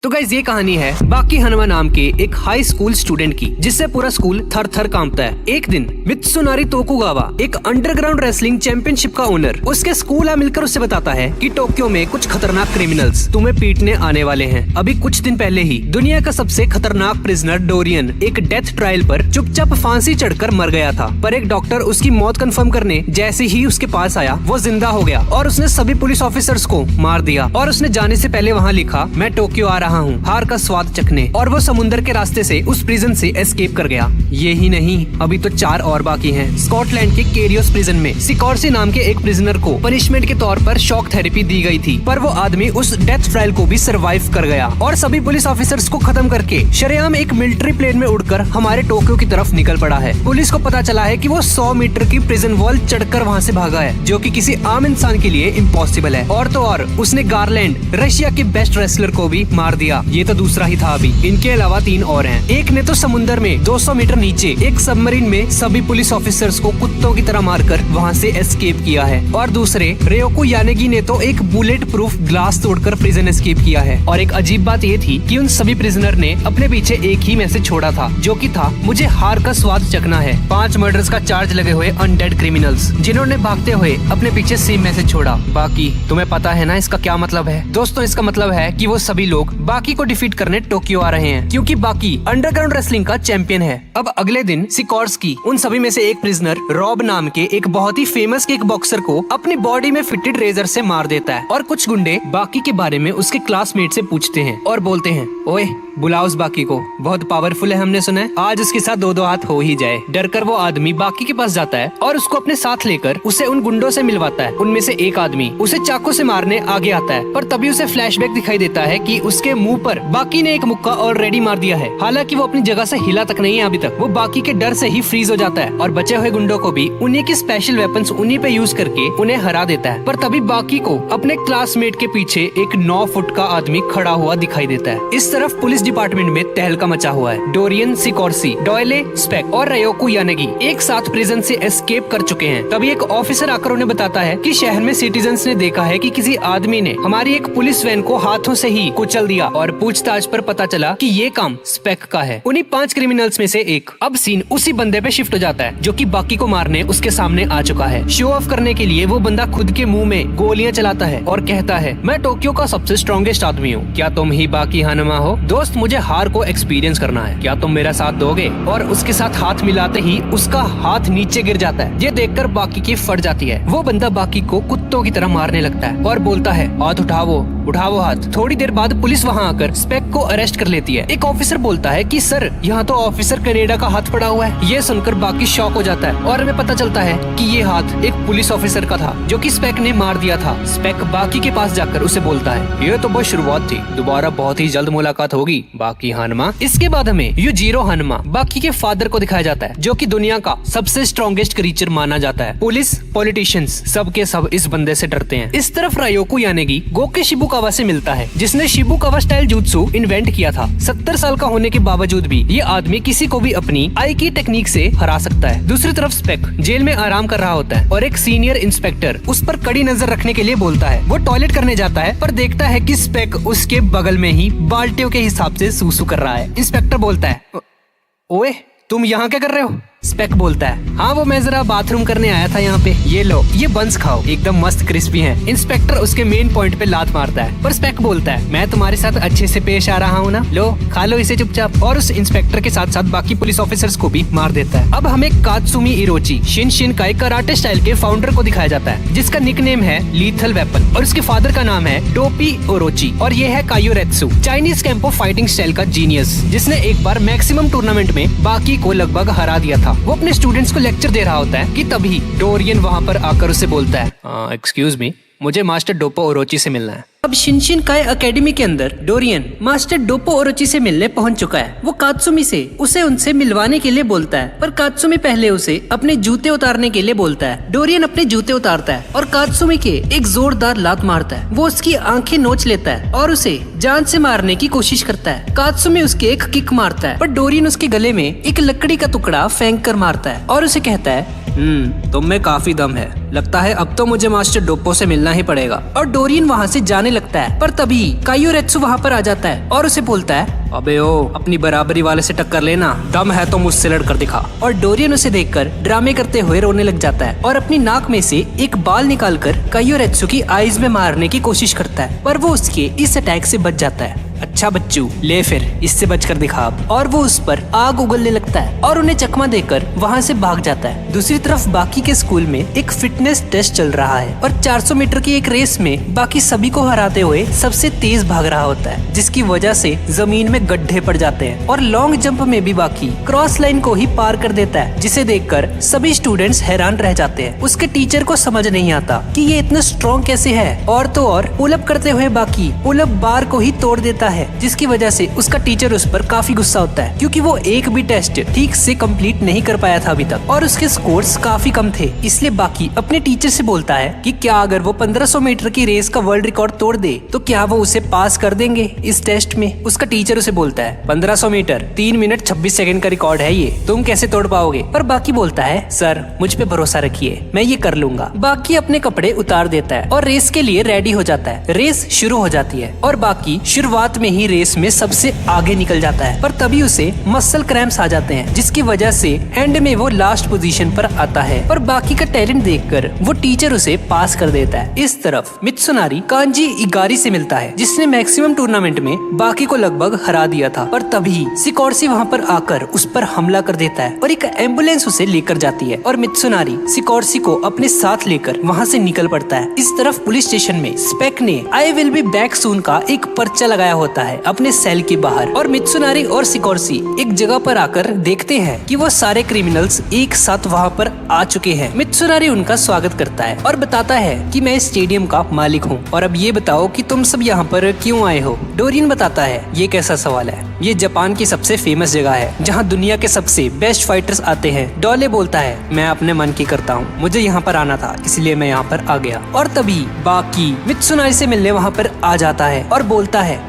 तो गाइस ये कहानी है बाकी हनुमा नाम के एक हाई स्कूल स्टूडेंट की, जिससे पूरा स्कूल थर थर कांपता है। एक दिन मित्सुनारी तोकुगावा, एक अंडरग्राउंड रेसलिंग चैंपियनशिप का ओनर, उसके स्कूल मिलकर उससे बताता है कि टोक्यो में कुछ खतरनाक क्रिमिनल्स तुम्हें पीटने आने वाले हैं। अभी कुछ दिन पहले ही दुनिया का सबसे खतरनाक प्रिजनर डोरियन एक डेथ ट्रायल पर चुपचाप फांसी चढ़कर मर गया था, पर एक डॉक्टर उसकी मौत कंफर्म करने जैसे ही उसके पास आया वो जिंदा हो गया और उसने सभी पुलिस ऑफिसर्स को मार दिया। और उसने जाने से पहले वहाँ लिखा, मैं टोक्यो आ रहा हूँ हार का स्वाद चखने। और वो समुद्र के रास्ते से उस प्रिजन से एस्केप कर गया। ये ही नहीं, अभी तो 4 और बाकी हैं। स्कॉटलैंड के केरियोस प्रिजन में सिकॉर्सी नाम के एक प्रिजनर को पनिशमेंट के तौर पर शॉक थेरेपी दी गई थी, पर वो आदमी उस डेथ ट्रायल को भी सरवाइव कर गया और सभी पुलिस ऑफिसर्स को खत्म करके शरेआम एक मिलिट्री प्लेन में उड़कर हमारे टोक्यो की तरफ निकल पड़ा है। पुलिस को पता चला है कि वो 100 मीटर की प्रिजन वॉल चढ़कर वहाँ से भागा है, जो कि किसी आम इंसान के लिए इम्पॉसिबल है। और तो और उसने गारलैंड, रशिया के बेस्ट रेसलर को भी मार दिया। ये तो दूसरा ही था। अभी इनके अलावा 3 और हैं। एक ने तो समुद्र में 200 मीटर नीचे एक सबमरीन में सभी पुलिस ऑफिसर्स को कुत्तों की तरह मारकर वहाँ से एस्केप किया है। और दूसरे रेयोको यानेगी ने तो एक बुलेट प्रूफ ग्लास तोड़कर प्रिजन एस्केप किया है। और एक अजीब बात ये थी कि उन सभी प्रिजनर ने अपने पीछे एक ही मैसेज छोड़ा था, जो कि था, मुझे हार का स्वाद चखना है। 5 मर्डर्स का चार्ज लगे हुए अनडेड क्रिमिनल्स, जिन्होंने भागते हुए अपने पीछे सेम मैसेज छोड़ा। बाकी तुम्हें पता है ना इसका क्या मतलब है? दोस्तों, इसका मतलब है कि वो सभी लोग बाकी को डिफीट करने टोक्यो आ रहे हैं, क्योंकि बाकी अंडरग्राउंड रेसलिंग का चैंपियन है। अब अगले दिन सिकॉर्स्की उन सभी में से एक प्रिजनर रॉब नाम के एक बहुत ही फेमस किक बॉक्सर को अपनी बॉडी में फिटेड रेजर से मार देता है। और कुछ गुंडे बाकी के बारे में उसके क्लासमेट से पूछते हैं और बोलते हैं, ओए बुलाओ उस बाकी को, बहुत पावरफुल है, हमने सुना है, आज उसके साथ 2-2 हाथ हो ही जाए। डरकर वो आदमी बाकी के पास जाता है और उसको अपने साथ लेकर उसे उन गुंडों से मिलवाता है। उनमें से एक आदमी उसे चाकू से मारने आगे आता है, पर तभी उसे फ्लैशबैक दिखाई देता है कि उसके मुंह पर बाकी ने एक मुक्का ऑलरेडी मार दिया है। हालांकि वो अपनी जगह से हिला तक नहीं है अभी तक। वो बाकी के डर से ही फ्रीज हो जाता है और बचे हुए गुंडों को भी उन्हीं की स्पेशल वेपन्स उन्हीं पे यूज करके उन्हें हरा देता है। पर तभी बाकी को अपने क्लासमेट के पीछे एक 9 फुट का आदमी खड़ा हुआ दिखाई देता है। इस तरफ पुलिस डिपार्टमेंट में तहलका मचा हुआ है। डोरियन, सिकॉर्सी, डॉयले, स्पेक और रेयोको यानेगी एक साथ प्रिजन से एस्केप कर चुके हैं। तभी एक ऑफिसर आकर उन्हें बताता है कि शहर में सिटीजन्स ने देखा है कि किसी आदमी ने हमारी एक पुलिस वैन को हाथों से ही कुचल दिया। और पूछताछ पर पता चला कि ये काम स्पेक का है, उन्हीं 5 क्रिमिनल्स में से एक। अब सीन उसी बंदे पे शिफ्ट हो जाता है जो कि बाकी को मारने उसके सामने आ चुका है। शो ऑफ करने के लिए वो बंदा खुद के मुंह में गोलियां चलाता है और कहता है, मैं टोक्यो का सबसे स्ट्रॉन्गेस्ट आदमी हूँ, क्या तुम ही बाकी हनुमा हो? दोस्त, मुझे हार को एक्सपीरियंस करना है, क्या तुम मेरा साथ दोगे? और उसके साथ हाथ मिलाते ही उसका हाथ नीचे गिर जाता है। ये देखकर बाकी की फट जाती है। वो बंदा बाकी को कुत्तों की तरह मारने लगता है और बोलता है, हाथ उठाओ, उठाओ हाथ। थोड़ी देर बाद पुलिस वहाँ आकर स्पेक को अरेस्ट कर लेती है। एक ऑफिसर बोलता है कि सर, यहाँ तो ऑफिसर कनाडा का हाथ पड़ा हुआ है। ये सुनकर बाकी शॉक हो जाता है और हमें पता चलता है कि ये हाथ एक पुलिस ऑफिसर का था, जो कि स्पेक ने मार दिया था। स्पेक बाकी के पास जाकर उसे बोलता है, ये तो बस शुरुआत थी, दोबारा बहुत ही जल्द मुलाकात होगी बाकी हनुमा। इसके बाद हमें युजिरो हनुमा, बाकी के फादर को दिखाया जाता है, जो कि दुनिया का सबसे स्ट्रॉन्गेस्ट क्रीचर माना जाता है। पुलिस, पॉलिटिशियंस सब के सब इस बंदे से डरते हैं। इस तरफ रायोको यानेगी गोके शिबुकावा से मिलता है, जिसने शिबुकावा स्टाइल जुत्सु इन्वेंट किया था। 70 साल का होने के बावजूद भी ये आदमी किसी को भी अपनी आई की टेक्निक से हरा सकता है। दूसरी तरफ स्पेक जेल में आराम कर रहा होता है और एक सीनियर इंस्पेक्टर उस पर कड़ी नजर रखने के लिए बोलता है। वो टॉयलेट करने जाता है पर देखता है कि स्पेक उसके बगल में ही बाल्टियों के हिसाब से सूसू कर रहा है। इंस्पेक्टर बोलता है, ओए तुम यहाँ क्या कर रहे हो? स्पेक बोलता है, हाँ वो मैं जरा बाथरूम करने आया था यहाँ पे, ये लो ये बंस खाओ, एकदम मस्त क्रिस्पी हैं। इंस्पेक्टर उसके मेन पॉइंट पे लात मारता है, पर स्पेक बोलता है, मैं तुम्हारे साथ अच्छे से पेश आ रहा हूँ ना, लो खा लो इसे चुपचाप। और उस इंस्पेक्टर के साथ साथ बाकी पुलिस ऑफिसर्स को भी मार देता है। अब हमें कात्सुमी इरोची शिनशिनकाई कराटे स्टाइल के फाउंडर को दिखाया जाता है, जिसका निकनेम है लीथल वेपन और उसके फादर का नाम है टोपी ओरोची और ये है कायोरेत्सु, चाइनीज कैंपो फाइटिंग स्टाइल का जीनियस, जिसने एक बार मैक्सिमम टूर्नामेंट में बाकी को लगभग हरा दिया था। वो अपने स्टूडेंट्स को लेक्चर दे रहा होता है कि तभी डोरियन वहाँ पर आकर उसे बोलता है, एक्सक्यूज मी, मुझे मास्टर डोपो ओरोची से मिलना है। अब शिनशिनकाई एकेडमी के अंदर डोरियन मास्टर डोपो ओरोची से मिलने पहुंच चुका है। वो कात्सुमी से उसे उनसे मिलवाने के लिए बोलता है, पर कात्सुमी पहले उसे अपने जूते उतारने के लिए बोलता है। डोरियन अपने जूते उतारता है और कात्सुमी के एक जोरदार लात मारता है। वो उसकी आंखें नोच लेता है और उसे जान से मारने की कोशिश करता है। कात्सुमी उसके एक किक मारता है, पर डोरियन उसके गले में एक लकड़ी का टुकड़ा फेंक कर मारता है और उसे कहता है, तुम में काफी दम है, लगता है अब तो मुझे मास्टर डोप्पो से मिलना ही पड़ेगा। और डोरियन वहाँ से जाने लगता है, पर तभी कायोरेत्सु वहाँ पर आ जाता है और उसे बोलता है, अबे ओ, अपनी बराबरी वाले से टक्कर लेना, दम है तो मुझसे लड़कर दिखा। और डोरियन उसे देखकर ड्रामे करते हुए रोने लग जाता है और अपनी नाक में से एक बाल निकालकर कायोरेत्सु की आईज में मारने की कोशिश करता है, पर वो उसके इस अटैक से बच जाता है। अच्छा बच्चू, ले फिर इससे बचकर दिखा अब। और वो उस पर आग उगलने लगता है और उन्हें चकमा देकर वहाँ से भाग जाता है। दूसरी तरफ बाकी के स्कूल में एक फिटनेस टेस्ट चल रहा है और 400 मीटर की एक रेस में बाकी सभी को हराते हुए सबसे तेज भाग रहा होता है, जिसकी वजह से जमीन में गड्ढे पड़ जाते हैं। और लॉन्ग जंप में भी बाकी क्रॉस लाइन को ही पार कर देता है, जिसे देखकर सभी स्टूडेंट्स हैरान रह जाते हैं। उसके टीचर को समझ नहीं आता कि ये इतना स्ट्रॉन्ग कैसे है। और तो और पुल अप करते हुए बाकी पुल अप बार को ही तोड़ देता है, जिसकी वजह से उसका टीचर उस पर काफी गुस्सा होता है, क्योंकि वो एक भी टेस्ट ठीक से कंप्लीट नहीं कर पाया था अभी तक और उसके स्कोर्स काफी कम थे। इसलिए बाकी अपने टीचर से बोलता है कि क्या अगर वो 1500 मीटर की रेस का वर्ल्ड रिकॉर्ड तोड़ दे तो क्या वो उसे पास कर देंगे इस टेस्ट में। उसका टीचर उसे बोलता है, 1500 मीटर 3 मिनट 26 सेकंड का रिकॉर्ड है, ये तुम कैसे तोड़ पाओगे। पर बाकी बोलता है, सर मुझ पे भरोसा रखिए, मैं ये कर लूंगा। बाकी अपने कपड़े उतार देता है और रेस के लिए रेडी हो जाता है। रेस शुरू हो जाती है और बाकी शुरुआत में ही रेस में सबसे आगे निकल जाता है, पर तभी उसे मसल क्रैम्प्स आ जाते हैं, जिसकी वजह से एंड में वो लास्ट पोजीशन पर आता है। और बाकी का टैलेंट देखकर वो टीचर उसे पास कर देता है। इस तरफ मित्सुनारी कांजी इगारी से मिलता है, जिसने मैक्सिमम टूर्नामेंट में बाकी को लगभग हरा दिया था, पर तभी सिकोर्सी वहाँ पर आकर उस पर हमला कर देता है और एक एम्बुलेंस उसे लेकर जाती है और मित्सुनारी सिकोर्सी को अपने साथ लेकर वहाँ से निकल पड़ता है। इस तरफ पुलिस स्टेशन में स्पेक ने I will be back soon का एक पर्चा लगाया होता है अपने सेल के बाहर और मित्सुनारी और सिकोर्सी एक जगह पर आकर देखते हैं कि वो सारे क्रिमिनल्स एक साथ वहाँ पर आ चुके हैं। मित्सुनारी उनका स्वागत करता है और बताता है कि मैं स्टेडियम का मालिक हूँ और अब ये बताओ कि तुम सब यहाँ पर क्यों आए हो। डोरियन बताता है, ये कैसा सवाल है, ये जापान की सबसे फेमस जगह है जहाँ दुनिया के सबसे बेस्ट फाइटर्स आते हैं। डोले बोलता है, मैं अपने मन की करता हूँ, मुझे यहाँ पर आना था इसलिए मैं यहाँ पर आ गया। और तभी बाकी मित्सुनारी से मिलने वहाँ पर आ जाता है और बोलता है,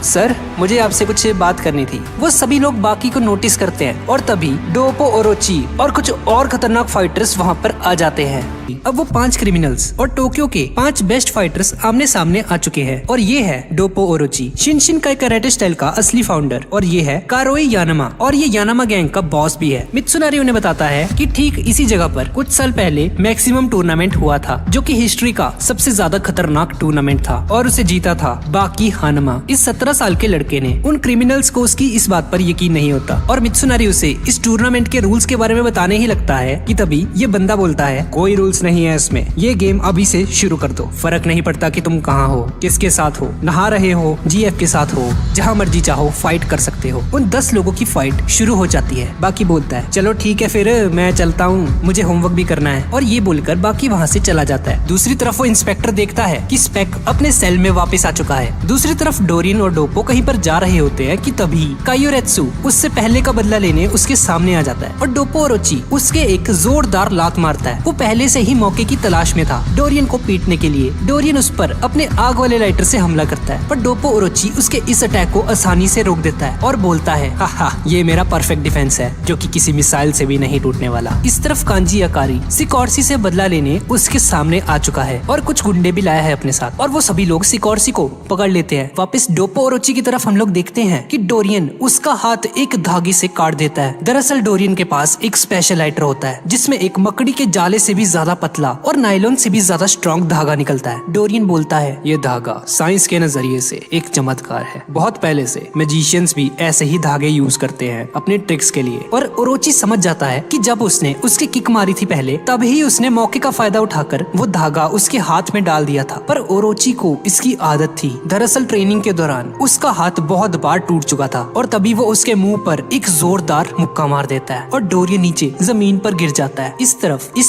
सर मुझे आपसे कुछ बात करनी थी। वो सभी लोग बाकी को नोटिस करते हैं और तभी डोप्पो ओरोची और कुछ और खतरनाक फाइटर्स वहाँ पर आ जाते हैं। अब वो 5 क्रिमिनल्स और टोक्यो के 5 बेस्ट फाइटर्स आमने सामने आ चुके हैं और ये है डोप्पो ओरोची, शिनशिनकाई कराटे स्टाइल का असली फाउंडर, और ये है कारोई यानामा और ये यानामा गैंग का बॉस भी है। मित्सुनारी उन्हें बताता है कि ठीक इसी जगह पर कुछ साल पहले मैक्सिमम टूर्नामेंट हुआ था, जो कि हिस्ट्री का सबसे ज्यादा खतरनाक टूर्नामेंट था और उसे जीता था बाकी हानमा। इस 17 साल के लड़के ने उन क्रिमिनल्स को उसकी इस बात पर यकीन नहीं होता और मित्सुनारी उसे इस टूर्नामेंट के रूल्स के बारे में बताने ही लगता है कि तभी ये बंदा बोलता है, कोई रूल्स नहीं है इसमें, ये गेम अभी से शुरू कर दो, फर्क नहीं पड़ता कि तुम कहाँ हो, किसके साथ हो, नहा रहे हो, जीएफ के साथ हो, जहाँ मर्जी चाहो फाइट कर सकते हो। उन 10 लोगों की फाइट शुरू हो जाती है। बाकी बोलता है, चलो ठीक है फिर मैं चलता हूँ, मुझे होमवर्क भी करना है, और ये बोलकर बाकी वहाँ से चला जाता है। दूसरी तरफ वो इंस्पेक्टर देखता है कि स्पेक अपने सेल में वापस आ चुका है। दूसरी तरफ डोरियन और डोप्पो कहीं पर जा रहे होते हैं कि तभी कायोरेत्सु उससे पहले का बदला लेने उसके सामने आ जाता है और डोप्पो ओरोची उसके एक जोरदार लात मारता है। वो पहले से ही मौके की तलाश में था डोरियन को पीटने के लिए। डोरियन उस पर अपने आग वाले लाइटर से हमला करता है, पर डोप्पो ओरोची उसके इस अटैक को आसानी से रोक देता है और बोलता है, हा ये मेरा परफेक्ट डिफेंस है जो कि किसी मिसाइल से भी नहीं टूटने वाला। इस तरफ कांजी अकारी सिकोर्सी से बदला लेने उसके सामने आ चुका है और कुछ गुंडे भी लाया है अपने साथ और वो सभी लोग सिकोर्सी को पकड़ लेते हैं। वापस डोप्पो ओरोची की तरफ हम लोग देखते हैं कि डोरियन उसका हाथ एक धागे से काट देता है। दरअसल डोरियन के पास एक स्पेशल लाइटर होता है जिसमें एक मकड़ी के जाले से भी ज्यादा पतला और नायलॉन से भी ज्यादा स्ट्रॉन्ग धागा निकलता है। डोरियन बोलता है, ये धागा साइंस के नजरिए से एक चमत्कार है, बहुत पहले से मैजिशियंस भी ऐसे ही धागे यूज करते हैं अपने ट्रिक्स के लिए। और ओरोची समझ जाता है कि जब उसने उसकी किक मारी थी पहले, तभी उसने मौके का फायदा उठाकर वो धागा उसके हाथ में डाल दिया था। पर ओरोची को इसकी आदत थी। दरअसल ट्रेनिंग के दौरान उसका हाथ बहुत बार टूट चुका था और तभी वो उसके मुंह पर एक जोरदार मुक्का मार देता है और डोरियन नीचे जमीन पर गिर जाता है। इस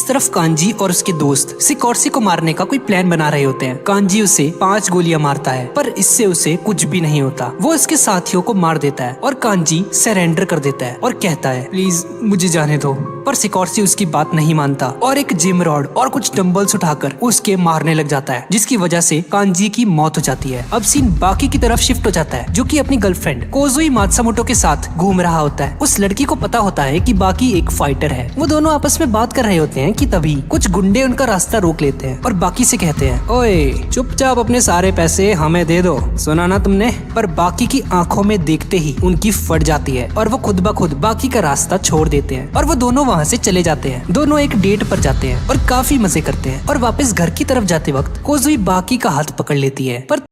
तरफ कांजी और उसके दोस्त सिकोर्सी को मारने का कोई प्लान बना रहे होते हैं। कांजी उसे 5 गोलियां मारता है, पर इससे उसे कुछ भी नहीं होता। वो उसके साथियों को मार देता है और कांजी सरेंडर कर देता है और कहता है, प्लीज मुझे जाने दो। पर सिकोर्सी उसकी बात नहीं मानता और एक जिम रॉड और कुछ डंबल्स उठाकर उसके मारने लग जाता है, जिसकी वजह से कांजी की मौत हो जाती है। अब सीन बाकी की तरफ शिफ्ट हो जाता है, जो कि अपनी गर्लफ्रेंड कोजुई मात्सुमोटो के साथ घूम रहा होता है। उस लड़की को पता होता है कि बाकी एक फाइटर है। वो दोनों आपस में बात कर रहे होते हैं कि तभी कुछ गुंडे उनका रास्ता रोक लेते हैं और बाकी से कहते हैं, ओए चुपचाप अपने सारे पैसे हमें दे दो, सुना ना तुमने। पर बाकी की आंखों में देखते ही उनकी फट जाती है और वो खुद ब खुद बाकी का रास्ता छोड़ देते हैं और वो दोनों वहाँ से चले जाते हैं। दोनों एक डेट पर जाते हैं और काफी मजे करते हैं और वापस घर की तरफ जाते वक्त कोजुई बाकी का हाथ पकड़ लेती है। पर